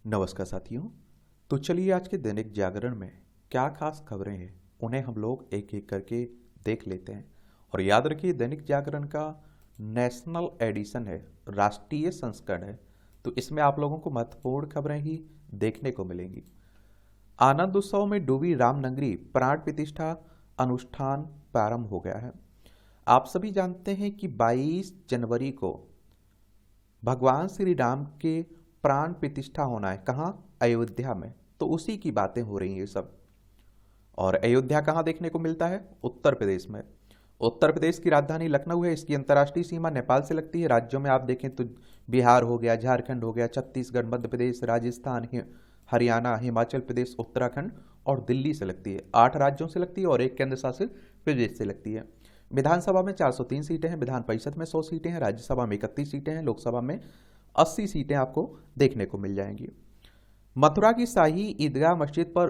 नमस्कार साथियों। तो चलिए आज के दैनिक जागरण में क्या खास खबरें हैं उन्हें हम लोग एक एक करके देख लेते हैं। और याद रखिए दैनिक जागरण का नेशनल एडिशन है, राष्ट्रीय संस्करण है। तो इसमें आप लोगों को महत्वपूर्ण खबरें ही देखने को मिलेंगी। आनंद उत्सव में डूबी रामनगरी, प्राण प्रतिष्ठा अनुष्ठान प्रारंभ हो गया है। आप सभी जानते हैं कि 22 जनवरी को भगवान श्री राम के प्राण प्रतिष्ठा होना है। कहाँ? अयोध्या में। तो उसी की बातें हो रही हैं सब। और अयोध्या कहाँ देखने को मिलता है? उत्तर प्रदेश में। उत्तर प्रदेश की राजधानी लखनऊ है। इसकी अंतर्राष्ट्रीय सीमा नेपाल से लगती है। राज्यों में आप देखें तो बिहार हो गया, झारखंड हो गया, छत्तीसगढ़, मध्य प्रदेश, राजस्थान, हरियाणा, हिमाचल प्रदेश, उत्तराखंड और दिल्ली से लगती है। 8 राज्यों से लगती है और एक केंद्र शासित प्रदेश से लगती है। विधानसभा में 403 सीटें हैं, विधान परिषद में 100 सीटें हैं, राज्यसभा में 31 सीटें हैं, लोकसभा में 80 सीटें आपको देखने को मिल जाएंगी। मथुरा की शाही ईदगाह मस्जिद पर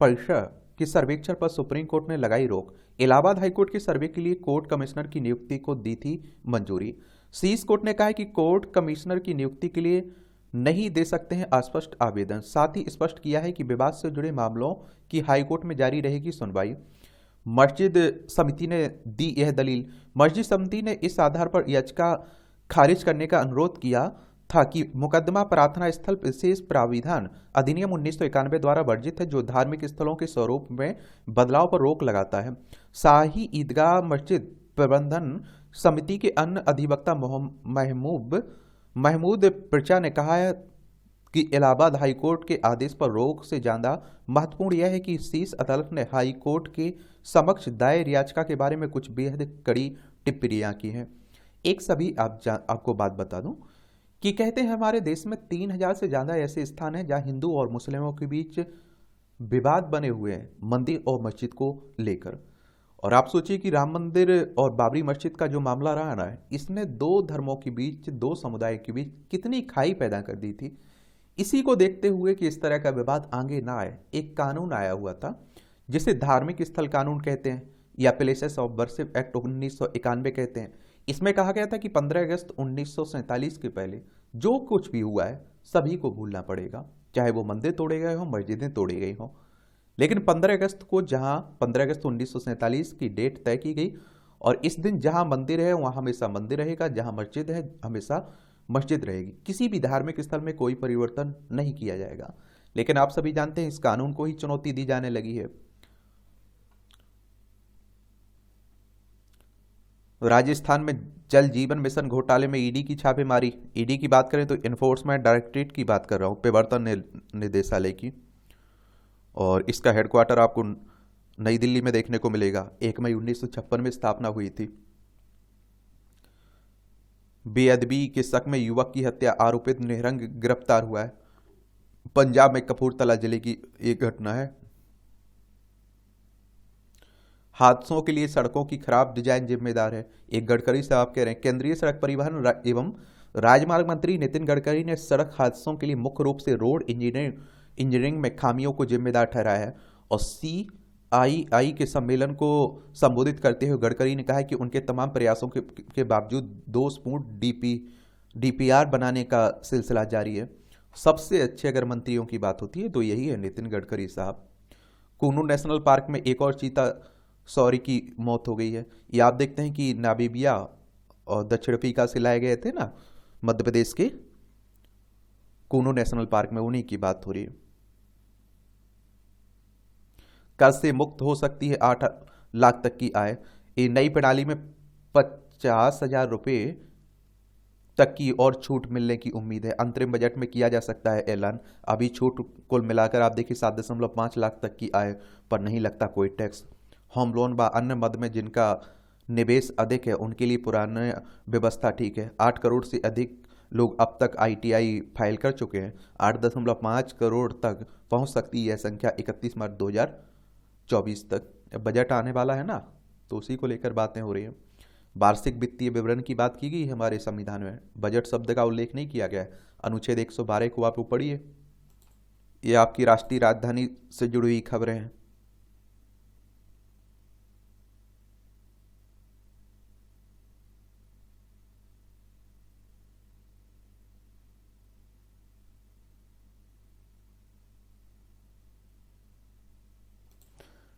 परिसर के सर्वेक्षण पर सुप्रीम कोर्ट ने लगाई रोक। इलाहाबाद हाईकोर्ट के सर्वे के लिए कोर्ट कमिश्नर की नियुक्ति को दी थी मंजूरी। शीर्ष कोर्ट ने कहा है कि कोर्ट कमिश्नर की नियुक्ति के लिए नहीं दे सकते हैं अस्पष्ट आवेदन। साथ ही स्पष्ट किया है कि विवाद से जुड़े मामलों की हाईकोर्ट में जारी रहेगी सुनवाई। मस्जिद समिति ने दी यह दलील। मस्जिद समिति ने इस आधार पर याचिका खारिज करने का अनुरोध किया था कि मुकदमा प्रार्थना स्थल विशेष प्राविधान अधिनियम 1991 द्वारा वर्जित है, जो धार्मिक स्थलों के स्वरूप में बदलाव पर रोक लगाता है। शाही ईदगाह मस्जिद प्रबंधन समिति के अन्य अधिवक्ता महमूद प्रचा ने कहा है कि इलाहाबाद हाईकोर्ट के आदेश पर रोक से ज्यादा महत्वपूर्ण यह है कि शीर्ष अदालत ने हाईकोर्ट के समक्ष दायर याचिका के बारे में कुछ बेहद कड़ी टिप्पणियां की हैं। एक सभी आपको बात बता दूं कि कहते हैं हमारे देश में 3000 से ज्यादा ऐसे स्थान हैं जहां हिंदू और मुस्लिमों के बीच विवाद बने हुए हैं मंदिर और मस्जिद को लेकर। और आप सोचिए कि राम मंदिर और बाबरी मस्जिद का जो मामला रहा है, इसने दो धर्मों के बीच, दो समुदाय के बीच कितनी खाई पैदा कर दी थी। इसी को देखते हुए कि इस तरह का विवाद आगे ना आए, एक कानून आया हुआ था जिसे धार्मिक स्थल कानून कहते हैं या प्लेसेस ऑफ वर्शिप एक्ट 1991 कहते हैं। इसमें कहा गया था कि 15 अगस्त 1947 के पहले जो कुछ भी हुआ है सभी को भूलना पड़ेगा, चाहे वो मंदिर तोड़े गए हों, मस्जिदें तोड़ी गई हों। लेकिन 15 अगस्त को, जहां 15 अगस्त 1947 की डेट तय की गई, और इस दिन जहां मंदिर है वहां हमेशा मंदिर रहेगा, जहां मस्जिद है हमेशा मस्जिद रहेगी। किसी भी धार्मिक स्थल में कोई परिवर्तन नहीं किया जाएगा। लेकिन आप सभी जानते हैं इस कानून को ही चुनौती दी जाने लगी है। राजस्थान में जल जीवन मिशन घोटाले में ईडी की छापेमारी। ईडी की बात करें तो इन्फोर्समेंट डायरेक्टरेट की बात कर रहा हूं, प्रवर्तन निदेशालय की। और इसका हेडक्वार्टर आपको नई दिल्ली में देखने को मिलेगा। 1 मई 1956 में स्थापना हुई थी। बेअदबी के शक में युवक की हत्या, आरोपित निहरंग गिरफ्तार हुआ है। पंजाब में कपूरथला जिले की एक घटना है। हादसों के लिए सड़कों की खराब डिजाइन जिम्मेदार है, एक गडकरी साहब कह रहे हैं। केंद्रीय सड़क परिवहन एवं राजमार्ग मंत्री नितिन गडकरी ने सड़क हादसों के लिए मुख्य रूप से रोड इंजीनियरिंग में खामियों को जिम्मेदार ठहराया है। और CII के सम्मेलन को संबोधित करते हुए गडकरी ने कहा है कि उनके तमाम प्रयासों के बावजूद दोषपूर्ण DPR बनाने का सिलसिला जारी है। सबसे अच्छे अगर मंत्रियों की बात होती है तो यही है, नितिन गडकरी साहब। कूनू नेशनल पार्क में एक और चीता सॉरी की मौत हो गई है। ये आप देखते हैं कि नामीबिया और दक्षिण अफ्रीका से लाए गए थे ना, मध्य प्रदेश के कूनू नेशनल पार्क में, उन्हीं की बात हो रही है। कर से मुक्त हो सकती है 8 लाख तक की आय। ये नई प्रणाली में 50,000 रुपये तक की और छूट मिलने की उम्मीद है। अंतरिम बजट में किया जा सकता है ऐलान। अभी छूट कुल मिलाकर आप देखिए 7.5 लाख तक की आय पर नहीं लगता कोई टैक्स। होम लोन व अन्य मद में जिनका निवेश अधिक है उनके लिए पुरानी व्यवस्था ठीक है। 8 करोड़ से अधिक लोग अब तक ITI फाइल कर चुके हैं। 8.5 करोड़ तक पहुंच सकती है यह संख्या 31 मार्च 2024 तक। बजट आने वाला है ना, तो उसी को लेकर बातें हो रही हैं। वार्षिक वित्तीय विवरण की बात की गई है हमारे संविधान में, बजट शब्द का उल्लेख नहीं किया गया है। अनुच्छेद 112 को आप पढ़िए। ये आपकी राष्ट्रीय राजधानी से जुड़ी हुई खबरें हैं।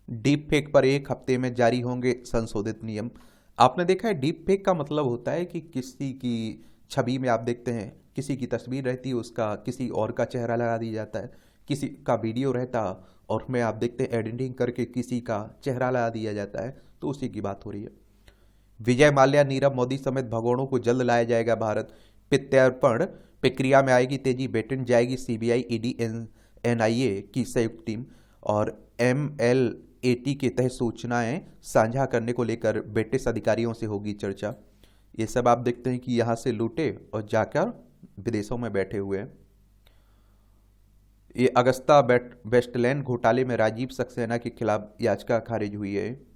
डीप फेक पर एक हफ्ते में जारी होंगे संशोधित नियम। आपने देखा है डीप फेक का मतलब होता है कि किसी की छवि में आप देखते हैं किसी की तस्वीर रहती है, उसका किसी और का चेहरा लगा दिया जाता है, किसी का वीडियो रहता और उसमें आप देखते हैं एडिटिंग करके किसी का चेहरा लगा दिया जाता है, तो उसी की बात हो रही है। विजय माल्या, नीरव मोदी समेत भगोड़ों को जल्द लाया जाएगा भारत। प्रत्यर्पण प्रक्रिया में आएगी तेजी, ब्रिटेन जाएगी सीबीआई, ईडी, एनआईए की संयुक्त टीम और एमएलएटी के तहत सूचनाएं साझा करने को लेकर ब्रिटिश अधिकारियों से होगी चर्चा। ये सब आप देखते हैं कि यहाँ से लूटे और जाकर विदेशों में बैठे हुए हैं। ये अगस्ता वेस्टलैंड घोटाले में राजीव सक्सेना के खिलाफ याचिका खारिज हुई है।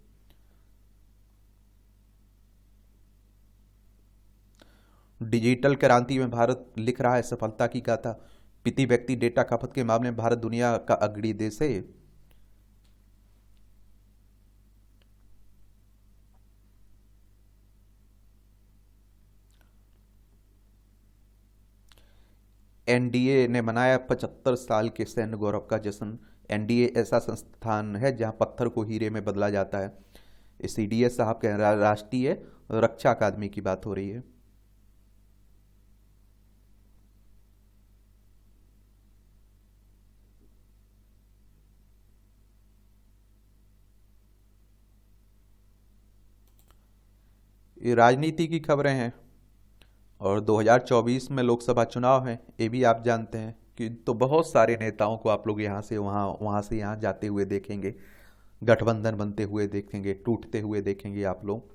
डिजिटल क्रांति में भारत लिख रहा है सफलता की गाथा। प्रति व्यक्ति डेटा खपत के मामले में भारत दुनिया का अग्रणी देश है। एनडीए ने मनाया 75 साल के सैन्य गौरव का जश्न। एनडीए ऐसा संस्थान है जहां पत्थर को हीरे में बदला जाता है। सीडीएस साहब के राष्ट्रीय रक्षा अकादमी की बात हो रही है। ये राजनीति की खबरें हैं और 2024 में लोकसभा चुनाव हैं, ये भी आप जानते हैं कि तो बहुत सारे नेताओं को आप लोग यहाँ से वहाँ, वहाँ से यहाँ जाते हुए देखेंगे, गठबंधन बनते हुए देखेंगे, टूटते हुए देखेंगे आप लोग।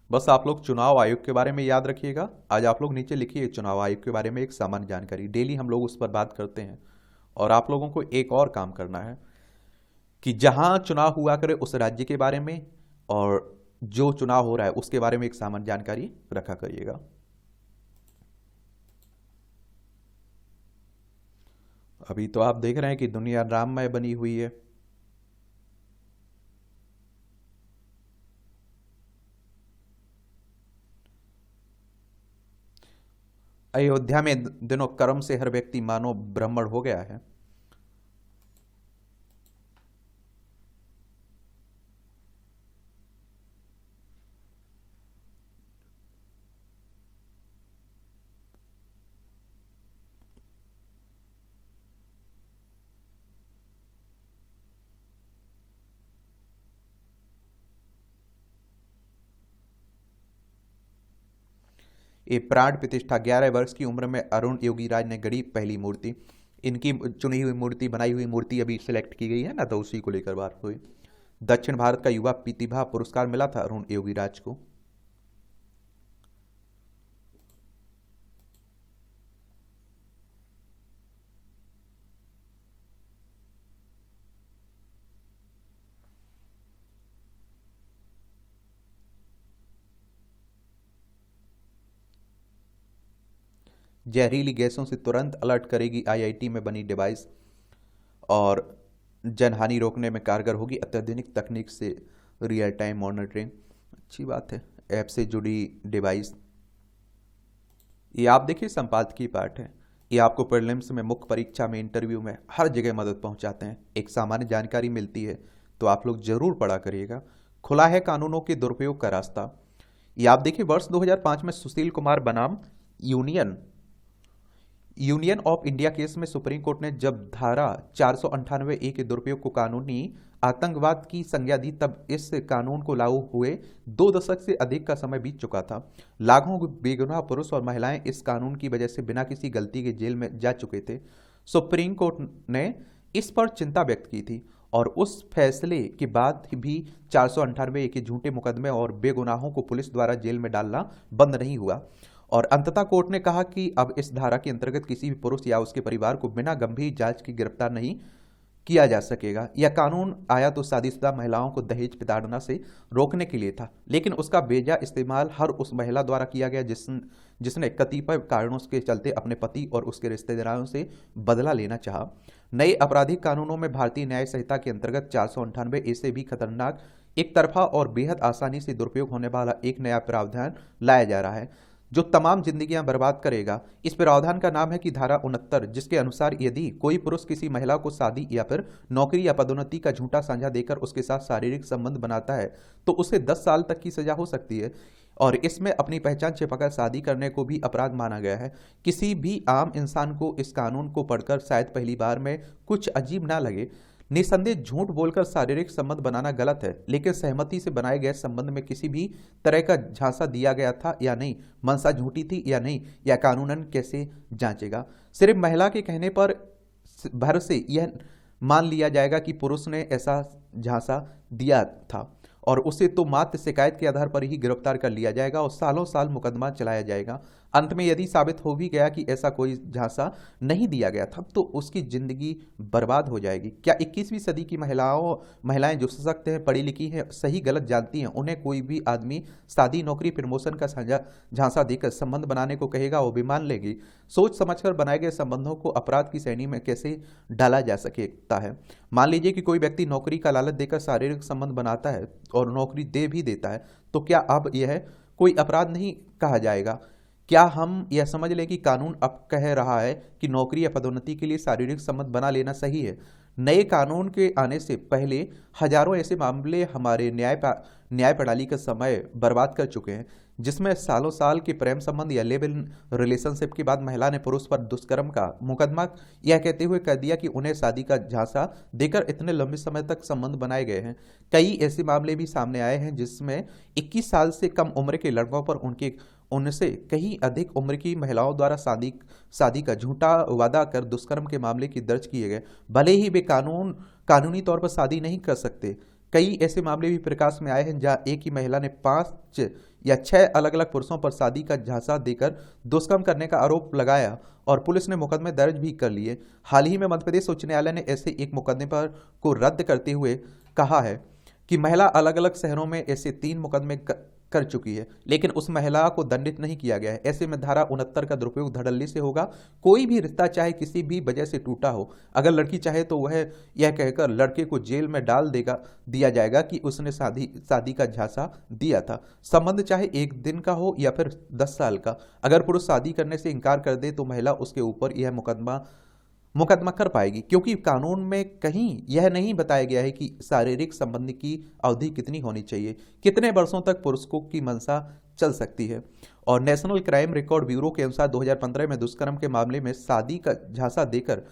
बस आप लोग चुनाव आयोग के बारे में याद रखिएगा। आज आप लोग नीचे लिखिए चुनाव आयोग के बारे में एक सामान्य जानकारी, डेली हम लोग उस पर बात करते हैं। और आप लोगों को एक और काम करना है कि जहाँ चुनाव हुआ करे उस राज्य के बारे में और जो चुनाव हो रहा है उसके बारे में एक सामान्य जानकारी रखा करिएगा। अभी तो आप देख रहे हैं कि दुनिया राममय बनी हुई है। अयोध्या में दिनों कर्म से हर व्यक्ति मानो ब्राह्मण हो गया है। ये प्राण प्रतिष्ठा 11 वर्ष की उम्र में अरुण योगीराज ने गढ़ी पहली मूर्ति। इनकी चुनी हुई मूर्ति, बनाई हुई मूर्ति अभी सिलेक्ट की गई है ना, तो उसी को लेकर बात हुई। दक्षिण भारत का युवा प्रतिभा पुरस्कार मिला था अरुण योगीराज को। जहरीली गैसों से तुरंत अलर्ट करेगी आईआईटी में बनी डिवाइस और जनहानि रोकने में कारगर होगी अत्याधुनिक तकनीक से रियल टाइम मॉनिटरिंग। अच्छी बात है, ऐप से जुड़ी डिवाइस। ये आप देखिए संपादकीय पाठ है, ये आपको प्रीलिम्स में, मुख्य परीक्षा में, इंटरव्यू में हर जगह मदद पहुंचाते हैं। एक सामान्य जानकारी मिलती है तो आप लोग जरूर पढ़ा करिएगा। खुला है कानूनों के दुरुपयोग का रास्ता। ये आप देखिए वर्ष 2005 में सुशील कुमार बनाम यूनियन ऑफ इंडिया केस में सुप्रीम कोर्ट ने जब धारा 498 ए के दुरुपयोग को कानूनी आतंकवाद की संज्ञा दी, तब इस कानून को लागू हुए 2 दशक से अधिक का समय बीत चुका था। लाखों बेगुनाह पुरुष और महिलाएं इस कानून की वजह से बिना किसी गलती के जेल में जा चुके थे। सुप्रीम कोर्ट ने इस पर चिंता व्यक्त की थी और उस फैसले के बाद भी 498 ए के झूठे मुकदमे और बेगुनाहों को पुलिस द्वारा जेल में डालना बंद नहीं हुआ। और अंततः कोर्ट ने कहा कि अब इस धारा के अंतर्गत किसी भी पुरुष या उसके परिवार को बिना गंभीर जांच की गिरफ्तार नहीं किया जा सकेगा। यह कानून आया तो शादीशुदा महिलाओं को दहेज प्रताड़ना से रोकने के लिए था, लेकिन उसका बेजा इस्तेमाल हर उस महिला द्वारा किया गया जिसने कतिपय कारणों के चलते अपने पति और उसके रिश्तेदारों से बदला लेना चाहा। नए आपराधिक कानूनों में भारतीय न्याय संहिता के अंतर्गत 498 ए से भी खतरनाक, एक तरफा और बेहद आसानी से दुरुपयोग होने वाला एक नया प्रावधान लाया जा रहा है, जो तमाम जिंदगियां बर्बाद करेगा। इस प्रावधान का नाम है कि धारा 69, जिसके अनुसार यदि कोई पुरुष किसी महिला को शादी या फिर नौकरी या पदोन्नति का झूठा साझा देकर उसके साथ शारीरिक संबंध बनाता है तो उसे 10 साल तक की सजा हो सकती है। और इसमें अपनी पहचान छिपाकर शादी करने को भी अपराध माना गया है। किसी भी आम इंसान को इस कानून को पढ़कर शायद पहली बार में कुछ अजीब ना लगे। निसंदेह झूठ बोलकर शारीरिक संबंध बनाना गलत है, लेकिन सहमति से बनाए गए संबंध में किसी भी तरह का झांसा दिया गया था या नहीं, मंशा झूठी थी या नहीं, या कानूनन कैसे जांचेगा। सिर्फ महिला के कहने पर भर से यह मान लिया जाएगा कि पुरुष ने ऐसा झांसा दिया था और उसे तो मात्र शिकायत के आधार पर ही गिरफ्तार कर लिया जाएगा और सालों साल मुकदमा चलाया जाएगा। अंत में यदि साबित हो भी गया कि ऐसा कोई झांसा नहीं दिया गया था तो उसकी जिंदगी बर्बाद हो जाएगी। क्या 21वीं सदी की महिलाएं जो सशक्त हैं, पढ़ी लिखी हैं, सही गलत जानती हैं, उन्हें कोई भी आदमी शादी, नौकरी, प्रमोशन का झांसा देकर संबंध बनाने को कहेगा वो भी मान लेगी? सोच समझकर बनाए गए संबंधों को अपराध की श्रेणी में कैसे डाला जा सकता है? मान लीजिए कि कोई व्यक्ति नौकरी का लालच देकर शारीरिक संबंध बनाता है और नौकरी दे भी देता है, तो क्या अब यह कोई अपराध नहीं कहा जाएगा? क्या हम यह समझ लें कि कानून अब कह रहा है कि नौकरी या पदोन्नति के लिए शारीरिक संबंध बना लेना सही है? नए कानून के आने से पहले हजारों ऐसे मामले हमारे न्याय प्रणाली का समय बर्बाद कर चुके हैं, जिसमें सालों साल के प्रेम संबंध या लिव इन रिलेशनशिप के बाद महिला ने पुरुष पर दुष्कर्म का मुकदमा यह कहते हुए कर दिया कि उन्हें शादी का झांसा देकर इतने लंबे समय तक संबंध बनाए गए हैं। कई ऐसे मामले भी सामने आए हैं जिसमें 21 साल से कम उम्र के लड़कों पर उनसे कहीं अधिक उम्र की महिलाओं द्वारा शादी का झूठा वादा कर दुष्कर्म के मामले की दर्ज किए गए, भले ही वे कानूनी तौर पर शादी नहीं कर सकते। कई ऐसे मामले भी प्रकाश में आए हैं जहां एक ही महिला ने 5 या 6 अलग अलग पुरुषों पर शादी का झांसा देकर दुष्कर्म करने का आरोप लगाया और पुलिस ने मुकदमे दर्ज भी कर लिए। हाल ही में मध्य प्रदेश उच्च न्यायालय ने ऐसे एक मुकदमे को रद्द करते हुए कहा है कि महिला अलग अलग शहरों में ऐसे 3 मुकदमे कर चुकी है, लेकिन उस महिला को दंडित नहीं किया गया है। ऐसे में धारा 69 का दुरुपयोग धड़ल्ले से होगा। कोई भी रिश्ता चाहे किसी भी वजह से टूटा हो, अगर लड़की चाहे तो वह यह कहकर लड़के को जेल में डाल दिया जाएगा कि उसने शादी का झांसा दिया था। संबंध चाहे 1 दिन का हो या फिर 10 साल का, अगर पुरुष शादी करने से इनकार कर दे तो महिला उसके ऊपर यह मुकदमा कर पाएगी, क्योंकि कानून में कहीं यह नहीं बताया गया है कि शारीरिक संबंध की अवधि कितनी होनी चाहिए, कितने वर्षों तक पुरुषों की मंशा चल सकती है। और नेशनल क्राइम रिकॉर्ड ब्यूरो के अनुसार 2015 में दुष्कर्म के मामले में शादी का झांसा देकर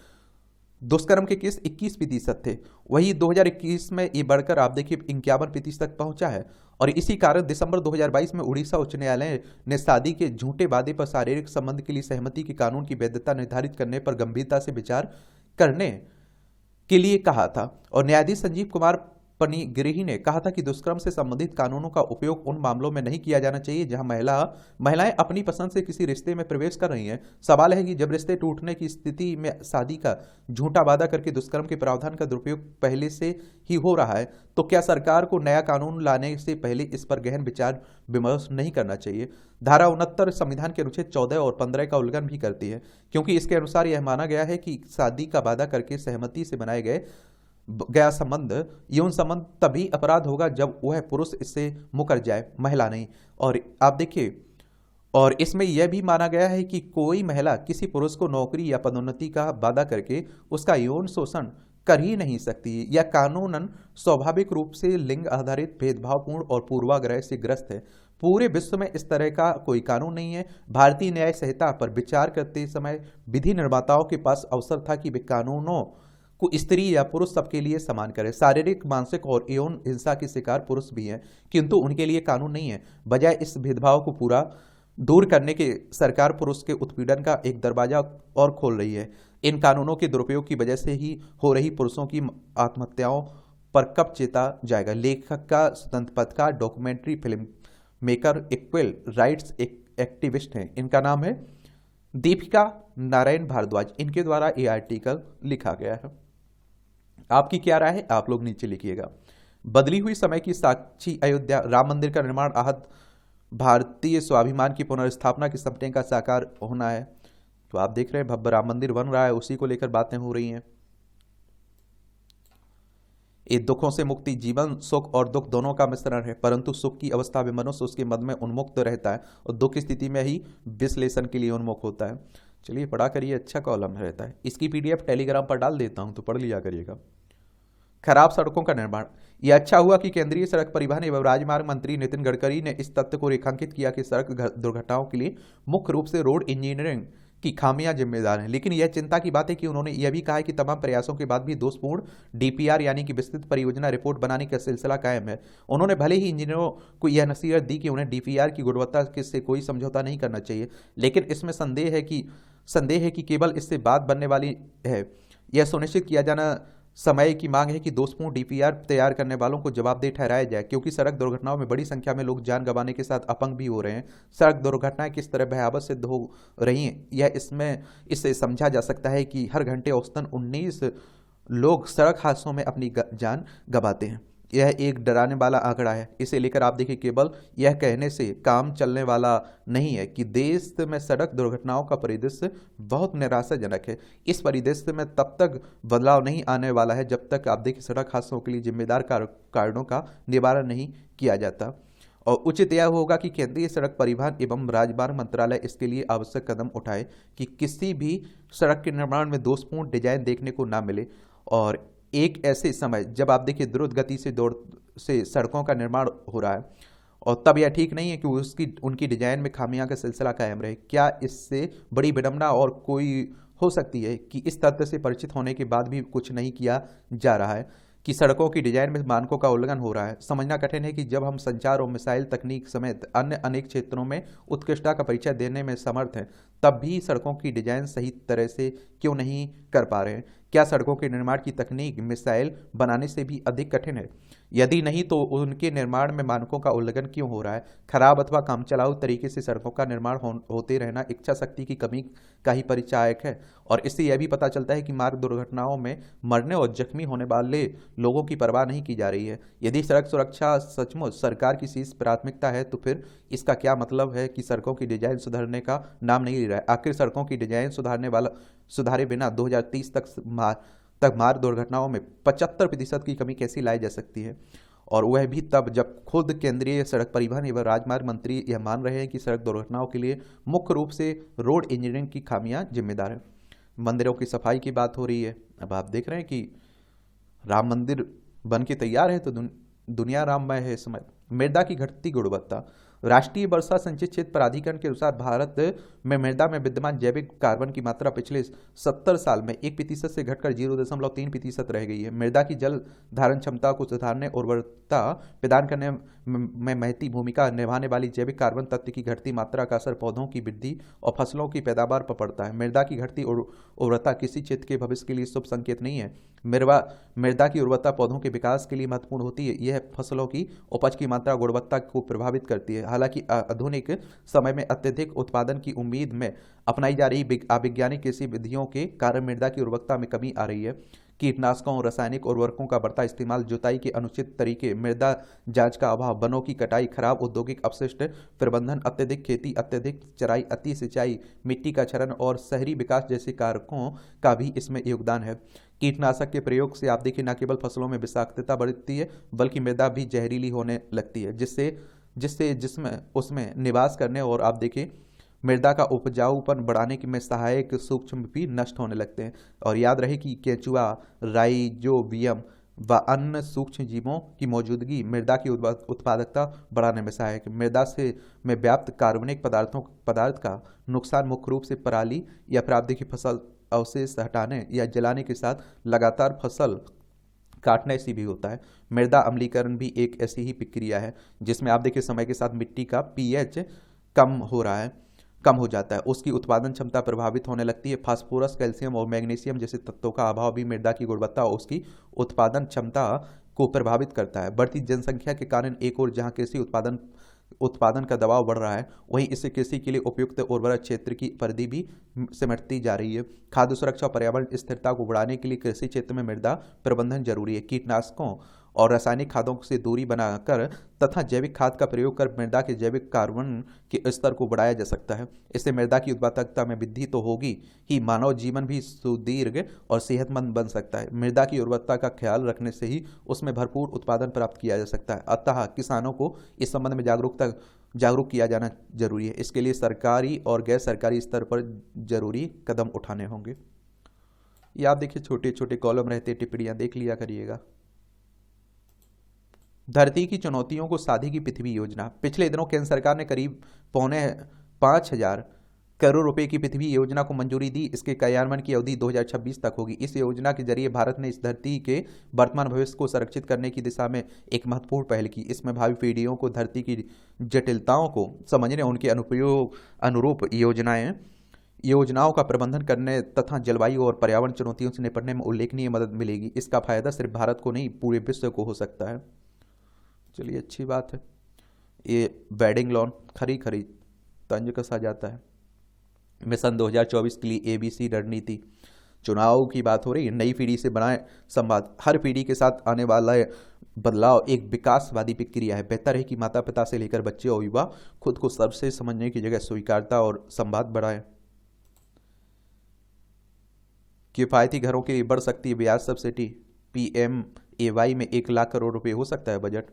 दुष्कर्म के केस 21% थे, वही 2021 में ये बढ़कर आप देखिए 51% तक पहुंचा है। और इसी कारण दिसंबर 2022 में उड़ीसा उच्च न्यायालय ने शादी के झूठे वादे पर शारीरिक संबंध के लिए सहमति के कानून की वैधता निर्धारित करने पर गंभीरता से विचार करने के लिए कहा था। और न्यायाधीश संजीव कुमार पनिगिरी ने कहा था कि दुष्कर्म से संबंधित कानूनों का उपयोग उन मामलों में नहीं किया जाना चाहिए जहां महिलाएं अपनी पसंद से किसी रिश्ते में प्रवेश कर रही हैं। सवाल है कि जब रिश्ते टूटने की स्थिति में शादी का झूठा वादा करके दुष्कर्म के प्रावधान का दुरुपयोग पहले से ही हो रहा है, तो क्या सरकार को नया कानून लाने से पहले इस पर गहन विचार विमर्श नहीं करना चाहिए? धारा 69 संविधान के अनुच्छेद 14 और 15 का उल्लंघन भी करती है, क्योंकि इसके अनुसार यह माना गया है कि शादी का वादा करके सहमति से बनाए गया संबंध, यौन संबंध तभी अपराध होगा जब वह पुरुष इससे मुकर जाए, महिला नहीं। और आप देखिए, और इसमें यह भी माना गया है कि कोई महिला किसी पुरुष को नौकरी या पदोन्नति का वादा करके उसका यौन शोषण कर ही नहीं सकती। यह कानूनन स्वाभाविक रूप से लिंग आधारित भेदभावपूर्ण और पूर्वाग्रह से ग्रस्त है। पूरे विश्व में इस तरह का कोई कानून नहीं है। भारतीय न्याय संहिता पर विचार करते समय विधि निर्माताओं के पास अवसर था कि वे कानूनों को स्त्री या पुरुष सबके लिए समान करे। शारीरिक, मानसिक और यौन हिंसा के शिकार पुरुष भी हैं, किंतु उनके लिए कानून नहीं है। बजाय इस भेदभाव को पूरा दूर करने के सरकार पुरुष के उत्पीड़न का एक दरवाजा और खोल रही है। इन कानूनों के दुरुपयोग की वजह से ही हो रही पुरुषों की आत्महत्याओं पर कब चेता जाएगा? लेखक का स्वतंत्र पत्रकार, documentary film maker, equal rights activist हैं। इनका नाम है दीपिका नारायण भारद्वाज। इनके द्वारा ये आर्टिकल लिखा गया है। आपकी क्या राय है? आप लोग नीचे लिखिएगा। बदली हुई समय की साक्षी अयोध्या, राम मंदिर का निर्माण, आहत भारतीय स्वाभिमान की पुनर्स्थापना के सपने का साकार होना है। तो आप देख रहे हैं भव्य राम मंदिर बन रहा है, उसी को लेकर बातें हो रही हैं। ये दुखों से मुक्ति जीवन सुख और दुख दोनों का मिश्रण है, परंतु सुख की अवस्था में मनुष्य उसके मद में उन्मुक्त रहता है और दुख की स्थिति में ही विश्लेषण के लिए उन्मुख होता है। चलिए पढ़ा करिए, अच्छा कॉलम रहता है। इसकी पीडीएफ टेलीग्राम पर डाल देता हूं, तो पढ़ लिया करिएगा। खराब सड़कों का निर्माण। यह अच्छा हुआ कि केंद्रीय सड़क परिवहन एवं राजमार्ग मंत्री नितिन गडकरी ने इस तथ्य को रेखांकित किया कि सड़क दुर्घटनाओं के लिए मुख्य रूप से रोड इंजीनियरिंग की खामियां जिम्मेदार हैं। लेकिन यह चिंता की बात है कि उन्होंने यह भी कहा है कि तमाम प्रयासों के बाद भी दोषपूर्ण डीपीआर यानी कि विस्तृत परियोजना रिपोर्ट बनाने का सिलसिला कायम है। उन्होंने भले ही इंजीनियरों को यह नसीहत दी कि उन्हें डीपीआर की गुणवत्ता से कोई समझौता नहीं करना चाहिए, लेकिन इसमें संदेह है कि केवल इससे बात बनने वाली है। यह सुनिश्चित किया जाना समय की मांग है कि दोषपूर्ण डीपीआर तैयार करने वालों को जवाबदेह ठहराया जाए, क्योंकि सड़क दुर्घटनाओं में बड़ी संख्या में लोग जान गंवाने के साथ अपंग भी हो रहे हैं। सड़क दुर्घटनाएं किस तरह भयावह सिद्ध हो रही हैं, यह इससे समझा जा सकता है कि हर घंटे औसतन 19 लोग सड़क हादसों में अपनी जान गंवाते हैं। यह एक डराने वाला आंकड़ा है। इसे लेकर आप देखिए, केवल यह कहने से काम चलने वाला नहीं है कि देश में सड़क दुर्घटनाओं का परिदृश्य बहुत निराशाजनक है। इस परिदृश्य में तब तक बदलाव नहीं आने वाला है जब तक आप देखिए सड़क हादसों के लिए जिम्मेदार कारणों का निवारण नहीं किया जाता। और उचित यह होगा कि केंद्रीय सड़क परिवहन एवं राजमार्ग मंत्रालय इसके लिए आवश्यक कदम उठाए कि किसी भी सड़क के निर्माण में दोषपूर्ण डिजाइन देखने को ना मिले। और एक ऐसे समय जब आप देखिए द्रुत गति से सड़कों का निर्माण हो रहा है, और तब यह ठीक नहीं है कि उनकी डिजाइन में खामियां का सिलसिला कायम रहे। क्या इससे बड़ी विडंबना और कोई हो सकती है कि इस तथ्य से परिचित होने के बाद भी कुछ नहीं किया जा रहा है कि सड़कों की डिजाइन में मानकों का उल्लंघन हो रहा है। समझना कठिन है कि जब हम संचार और मिसाइल तकनीक समेत अन्य अनेक क्षेत्रों में उत्कृष्टता का परिचय देने में समर्थ हैं, तब भी सड़कों की डिजाइन सही तरह से क्यों नहीं कर पा रहे हैं? क्या सड़कों के निर्माण की तकनीक मिसाइल बनाने से भी अधिक कठिन है? यदि नहीं तो उनके निर्माण में मानकों का उल्लंघन क्यों हो रहा है? खराब अथवा कामचलाऊ तरीके से सड़कों का निर्माण होते रहना इच्छा शक्ति की कमी का ही परिचायक है। और इससे यह भी पता चलता है कि मार्ग दुर्घटनाओं में मरने और जख्मी होने वाले लोगों की परवाह नहीं की जा रही है। यदि सड़क सुरक्षा सचमुच सरकार की शीर्ष प्राथमिकता है, तो फिर इसका क्या मतलब है कि सड़कों की डिजाइन सुधारने का नाम नहीं ले रहा है? आखिर सड़कों की डिजाइन सुधारे बिना 2030 तक मार्ग दुर्घटनाओं में 75% की कमी कैसी लाई जा सकती है? और वह भी तब जब खुद केंद्रीय सड़क परिवहन एवं राजमार्ग मंत्री यह मान रहे हैं कि सड़क दुर्घटनाओं के लिए मुख्य रूप से रोड इंजीनियरिंग की खामियां जिम्मेदार है। मंदिरों की सफाई की बात हो रही है। अब आप देख रहे हैं कि राम मंदिर बन के तैयार है तो दुनिया राममय है इस समय। मृदा की घटती गुणवत्ता। राष्ट्रीय वर्षा संचित क्षेत्र प्राधिकरण के अनुसार भारत में मृदा में विद्यमान जैविक कार्बन की मात्रा पिछले 70 साल में 1% से घटकर 0.3% रह गई है। मृदा की जल धारण क्षमता को सुधारने और उर्वरता प्रदान करने में महती भूमिका निभाने वाली जैविक कार्बन तत्व की घटती मात्रा का असर पौधों की वृद्धि और फसलों की पैदावार पर पड़ता है। मृदा की घटती उर्वरता किसी क्षेत्र के भविष्य के लिए शुभ संकेत नहीं है। मृदा की उर्वरता पौधों के विकास के लिए महत्वपूर्ण होती है। यह फसलों की उपज की मात्रा गुणवत्ता को प्रभावित करती है। हालांकि आधुनिक समय में अत्यधिक उत्पादन की उम्मीद में अपनाई जा रही अवैज्ञानिक कृषि विधियों के कारण मृदा की उर्वरता में कमी आ रही है। कीटनाशकों और रासायनिक उर्वरकों का बढ़ता इस्तेमाल, जुताई के अनुचित तरीके, मृदा जांच का अभाव, वनों की कटाई, खराब औद्योगिक अपशिष्ट प्रबंधन, अत्यधिक खेती, अत्यधिक चराई, अति सिंचाई, मिट्टी का क्षरण और शहरी विकास जैसे कारकों का भी इसमें योगदान है। कीटनाशक के प्रयोग से आप देखिए न केवल फसलों में विषाक्तता बढ़ती है, बल्कि मृदा भी जहरीली होने लगती है, जिसमें उसमें निवास करने और आप देखिए मृदा का उपजाऊपन बढ़ाने में सहायक सूक्ष्म भी नष्ट होने लगते हैं। और याद रहे कि केंचुआ, राइजोबियम व अन्य सूक्ष्म जीवों की मौजूदगी मृदा की उत्पादकता बढ़ाने में सहायक है। मृदा में व्याप्त कार्बनिक पदार्थ का नुकसान मुख्य रूप से पराली या प्राप्ति की फसल अवशेष हटाने या जलाने के साथ लगातार फसल काटने से भी होता है। मृदा अम्लीकरण भी एक ऐसी ही प्रक्रिया है जिसमें आप देखिए समय के साथ मिट्टी का पीएच कम हो जाता है, उसकी उत्पादन क्षमता प्रभावित होने लगती है। फास्फोरस, कैल्शियम और मैग्नीशियम जैसे तत्वों का अभाव भी मृदा की गुणवत्ता और उसकी उत्पादन क्षमता को प्रभावित करता है। बढ़ती जनसंख्या के कारण एक और जहां कृषि उत्पादन का दबाव बढ़ रहा है, वहीं इससे कृषि के लिए उपयुक्त उर्वरक क्षेत्र की परिधि भी सिमटती जा रही है। खाद्य सुरक्षा और पर्यावरण स्थिरता को बढ़ाने के लिए कृषि क्षेत्र में मृदा प्रबंधन जरूरी है। कीटनाशकों और रासायनिक खादों से दूरी बनाकर तथा जैविक खाद का प्रयोग कर मृदा के जैविक कार्बन के स्तर को बढ़ाया जा सकता है। इससे मृदा की उत्पादकता में वृद्धि तो होगी ही, मानव जीवन भी सुदीर्घ और सेहतमंद बन सकता है। मृदा की उर्वरता का ख्याल रखने से ही उसमें भरपूर उत्पादन प्राप्त किया जा सकता है। अतः किसानों को इस संबंध में जागरूक किया जाना जरूरी है। इसके लिए सरकारी और गैर सरकारी स्तर पर जरूरी कदम उठाने होंगे। ये आप देखिए छोटे छोटे कॉलम रहते, टिप्पणियां देख लिया करिएगा। धरती की चुनौतियों को साधेगी पृथ्वी योजना। पिछले दिनों केंद्र सरकार ने करीब 4,500 करोड़ रुपए की पृथ्वी योजना को मंजूरी दी। इसके कार्यान्वयन की अवधि 2026 तक होगी। इस योजना के जरिए भारत ने इस धरती के वर्तमान भविष्य को संरक्षित करने की दिशा में एक महत्वपूर्ण पहल की। इसमें भावी पीढ़ियों को धरती की जटिलताओं को समझने, उनके अनुरूप योजनाओं का प्रबंधन करने तथा जलवायु और पर्यावरण चुनौतियों से निपटने में उल्लेखनीय मदद मिलेगी। इसका फायदा सिर्फ भारत को नहीं, पूरे विश्व को हो सकता है। चलिए, अच्छी बात है। ये वेडिंग लॉन खरी तंज कसा जाता है। मिशन 2024 के लिए ABC रणनीति। चुनाव की बात हो रही है। नई पीढ़ी से बनाए संवाद। हर पीढ़ी के साथ आने वाला बदलाव एक विकासवादी प्रक्रिया है। बेहतर है कि माता पिता से लेकर बच्चे और युवा खुद को सबसे समझने की जगह स्वीकारता और संवाद बढ़ाए। किफायती घरों के लिए बढ़ सकती है ब्याज सब्सिडी। PMAY में 1 लाख करोड़ रुपए हो सकता है बजट।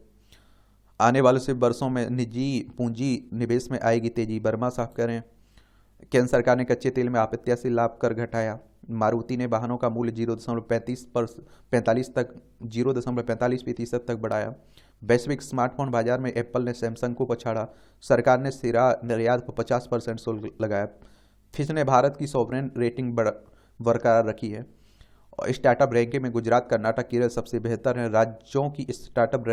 आने वाले से वर्षों में निजी पूंजी निवेश में आएगी तेजी। वर्मा साफ करें। केंद्र सरकार ने कच्चे तेल में अप्रत्याशित लाभ कर घटाया। मारुति ने वाहनों का मूल्य 0.45% तक बढ़ाया। वैश्विक स्मार्टफोन बाजार में एप्पल ने सैमसंग को पछाड़ा। सरकार ने सिरा निर्यात पर 50% शुल्क लगाया। फिच ने भारत की सॉवरेन रेटिंग बरकरार रखी है। और स्टार्टअप रैंकिंग में गुजरात, कर्नाटक, केरल सबसे बेहतर हैं। राज्यों की स्टार्टअप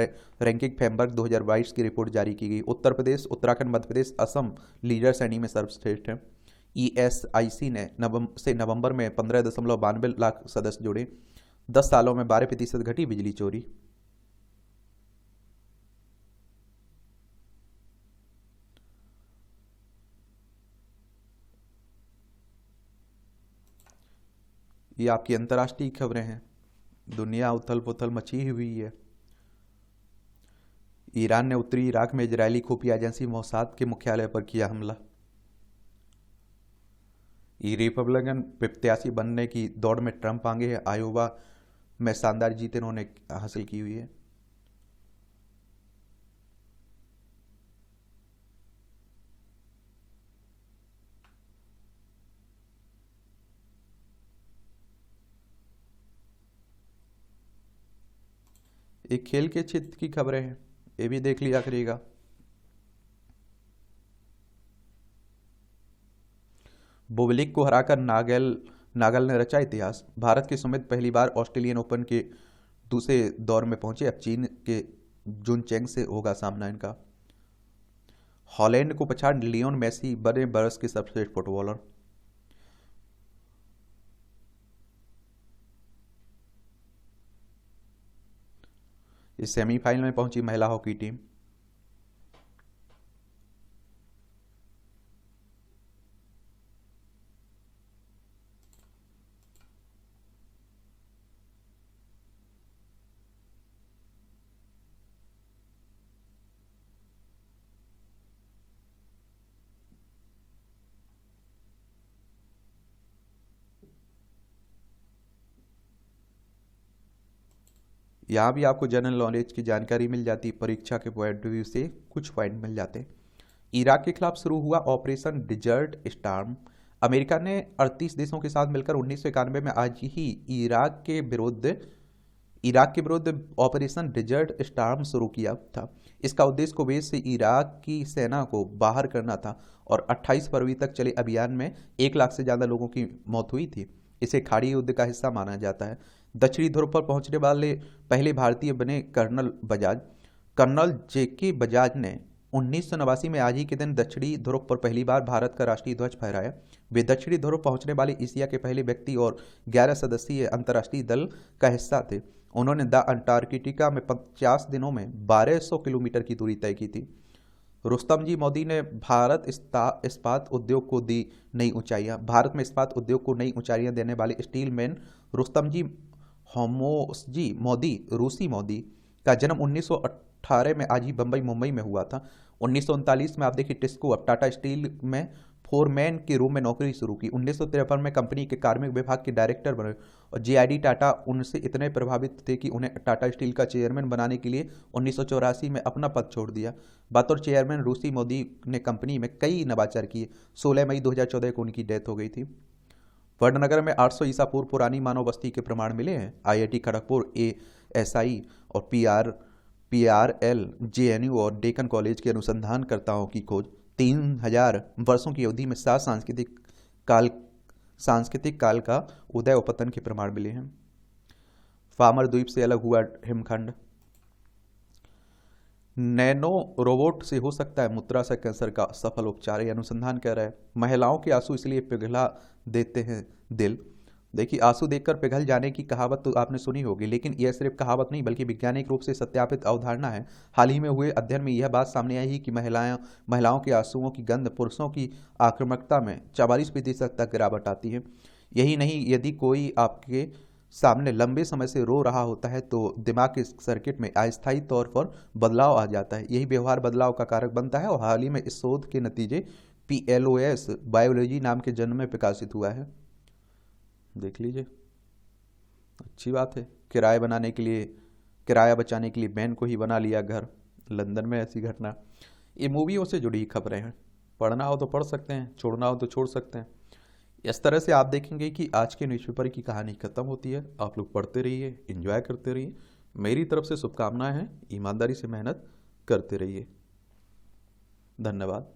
रैंकिंग फ्रेमवर्क 2022 की रिपोर्ट जारी की गई। उत्तर प्रदेश, उत्तराखंड, मध्य प्रदेश, असम लीडर श्रेणी में सर्वश्रेष्ठ है। ESIC ने नवंबर में 15.92 लाख सदस्य जोड़े। 10 सालों में 12% घटी बिजली चोरी। ये आपकी अंतर्राष्ट्रीय खबरें हैं। दुनिया उथल पुथल मची हुई है। ईरान ने उत्तरी इराक में इजरायली खुफिया एजेंसी मोसाद के मुख्यालय पर किया हमला। रिपब्लिकन प्रत्याशी बनने की दौड़ में ट्रंप आगे है। आयोवा में शानदार जीत इन्होंने हासिल की हुई है। एक खेल के क्षेत्र की खबरें हैं, ये भी देख लिया करिएगा। बुबलिक को हराकर नागल ने रचा इतिहास। भारत के सुमित पहली बार ऑस्ट्रेलियन ओपन के दूसरे दौर में पहुंचे। अब चीन के जुन चेंग से होगा सामना इनका। हॉलैंड को पछाड़ लियोन मेसी बने बरस के सर्वश्रेष्ठ फुटबॉलर। इस सेमीफाइनल में पहुंची महिला हॉकी टीम। यहाँ भी आपको जनरल नॉलेज की जानकारी मिल जाती है। परीक्षा के पॉइंट ऑफ व्यू से कुछ पॉइंट मिल जाते हैं। इराक के खिलाफ शुरू हुआ ऑपरेशन डिजर्ट स्टार्म। अमेरिका ने 38 देशों के साथ मिलकर 1991 में आज ही इराक के विरुद्ध ऑपरेशन डिजर्ट स्टार्म शुरू किया था। इसका उद्देश्य कुवैत से इराक की सेना को बाहर करना था और 28 फरवरी तक चले अभियान में 1 लाख से ज़्यादा लोगों की मौत हुई थी। इसे खाड़ी युद्ध का हिस्सा माना जाता है। दक्षिणी ध्रुव पर पहुंचने वाले पहले भारतीय बने कर्नल JK बजाज ने 1989 में आज ही के दिन दक्षिणी ध्रुव पर पहली बार भारत का राष्ट्रीय ध्वज फहराया। वे दक्षिणी ध्रुव पहुंचने वाले एशिया के पहले व्यक्ति और 11 सदस्यीय अंतर्राष्ट्रीय दल का हिस्सा थे। उन्होंने द अंटार्कटिका में 50 दिनों में 1200 किलोमीटर की दूरी तय की थी। रुस्तम जी मोदी ने भारत इस्पात उद्योग को दी नई ऊंचाइयां। भारत में इस्पात उद्योग को नई ऊंचाइयां देने वाले स्टील मैन रुस्तम जी मोदी रूसी मोदी का जन्म 1918 में आज ही बम्बई मुंबई में हुआ था। 1939 में आप देखिए टिस्को अब टाटा स्टील में फोरमैन के रूप में नौकरी शुरू की। 1953 में कंपनी के कार्मिक विभाग के डायरेक्टर बने और जेआईडी टाटा उनसे इतने प्रभावित थे कि उन्हें टाटा स्टील का चेयरमैन बनाने के लिए 1984 में अपना पद छोड़ दिया। बतौर चेयरमैन रूसी मोदी ने कंपनी में कई नवाचार किए। 16 मई 2014 को उनकी डेथ हो गई थी। वडनगर में 800 ईसा पूर्व पुरानी मानव बस्ती के प्रमाण मिले हैं। आईआईटी खड़गपुर, एएसआई और पीआरएल, जेएनयू और डेक्कन कॉलेज के अनुसंधानकर्ताओं की खोज 3000 वर्षों की अवधि में 7 सांस्कृतिक काल का उदय और पतन के प्रमाण मिले हैं। फामर द्वीप से अलग हुआ हिमखंड। नैनो रोबोट से हो सकता है मूत्राशय कैंसर का सफल उपचार, ये अनुसंधान कह रहा है। महिलाओं के आंसू इसलिए पिघला देते हैं दिल। देखिए, आंसू देखकर पिघल जाने की कहावत तो आपने सुनी होगी, लेकिन यह सिर्फ कहावत नहीं बल्कि वैज्ञानिक रूप से सत्यापित अवधारणा है। हाल ही में हुए अध्ययन में यह बात सामने आई कि महिलाओं के आंसुओं की गंध पुरुषों की आक्रामकता में 44% तक गिरावट आती है। यही नहीं, यदि कोई आपके सामने लंबे समय से रो रहा होता है तो दिमाग के सर्किट में अस्थायी तौर पर बदलाव आ जाता है। यही व्यवहार बदलाव का कारक बनता है और हाल ही में इस शोध के नतीजे PLOS बायोलॉजी नाम के जर्नल में प्रकाशित हुआ है। देख लीजिए, अच्छी बात है। किराया बचाने के लिए बैन को ही बना लिया घर। लंदन में ऐसी घटना। ये मूवियों से जुड़ी खबरें हैं, पढ़ना हो तो पढ़ सकते हैं, छोड़ना हो तो छोड़ सकते हैं। इस तरह से आप देखेंगे कि आज के न्यूज़पेपर की कहानी खत्म होती है। आप लोग पढ़ते रहिए, एंजॉय करते रहिए। मेरी तरफ से शुभकामनाएं हैं, ईमानदारी से मेहनत करते रहिए। धन्यवाद।